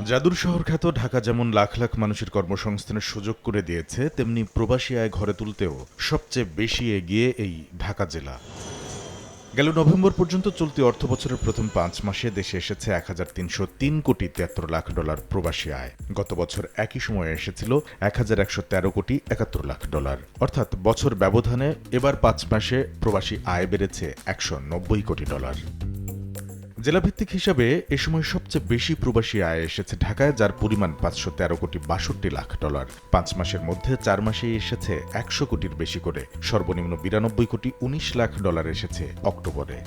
জাদুর শহর খ্যাত ঢাকা যেমন লাখ লাখ মানুষের কর্মসংস্থানের সুযোগ করে দিয়েছে, তেমনি প্রবাসী আয় ঘরে তুলতেও সবচেয়ে বেশি এগিয়ে এই ঢাকা জেলা। গেল নভেম্বর পর্যন্ত চলতি অর্থবছরের প্রথম 5 মাসে দেশে এসেছে ১,৩০৩ কোটি ৭৩ লাখ ডলার প্রবাসী আয়। গত বছর একই সময়ে এসেছিল ১,১১৩ কোটি ৭১ লাখ ডলার। অর্থাৎ বছর ব্যবধানে এবার 5 মাসে প্রবাসী আয় বেড়েছে ১৯০ কোটি ডলার। জেলাভিত্তিক হিসাবে এ সময় সবচেয়ে বেশি প্রবাসী আয় এসেছে ঢাকায়, যার পরিমাণ ৫১৩ কোটি ৬২ লাখ ডলার। 5 মাসের মধ্যে 4 মাসেই এসেছে ১০০ কোটির বেশি করে। সর্বনিম্ন ৯২ কোটি ১৯ লাখ ডলার এসেছে অক্টোবরে।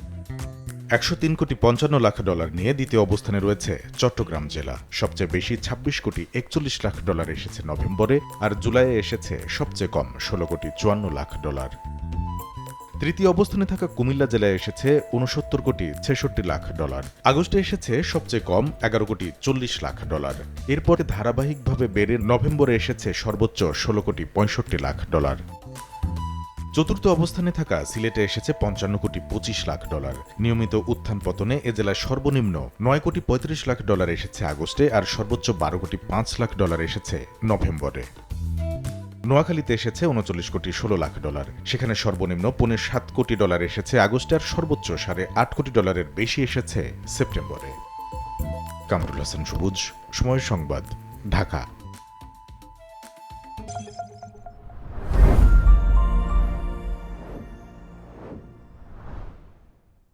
১০৩ কোটি ৫৫ লাখ ডলার নিয়ে দ্বিতীয় অবস্থানে রয়েছে চট্টগ্রাম জেলা। সবচেয়ে বেশি ২৬ কোটি ৪১ লাখ ডলার এসেছে নভেম্বরে, আর জুলাইয়ে এসেছে সবচেয়ে কম ১৬ কোটি ৫৪ লাখ ডলার। তৃতীয় অবস্থানে থাকা কুমিল্লা জেলায় এসেছে ৬৯ কোটি ৬৬ লাখ ডলার। আগস্টে এসেছে সবচেয়ে কম ১১ কোটি ৪০ লাখ ডলার। এরপরে ধারাবাহিকভাবে বেড়ে নভেম্বরে এসেছে সর্বোচ্চ ১৬ কোটি ৬৫ লাখ ডলার। চতুর্থ অবস্থানে থাকা সিলেটে এসেছে ৫৫ কোটি ২৫ লাখ ডলার। নিয়মিত উত্থান পতনে এ জেলায় সর্বনিম্ন ৯ কোটি ৩৫ লাখ ডলার এসেছে আগস্টে, আর সর্বোচ্চ ১২ কোটি ৫ লাখ ডলার এসেছে নভেম্বরে। নোয়াখালীতে এসেছে ৩৯ কোটি ১৬ লাখ ডলার। সেখানে সর্বনিম্ন ৭.৫ কোটি ডলার এসেছে আগস্টে, আর সর্বোচ্চ ৮.৫ কোটি ডলারের বেশি এসেছে সেপ্টেম্বরে। কামরুল হাসান সবুজ, সময় সংবাদ, ঢাকা।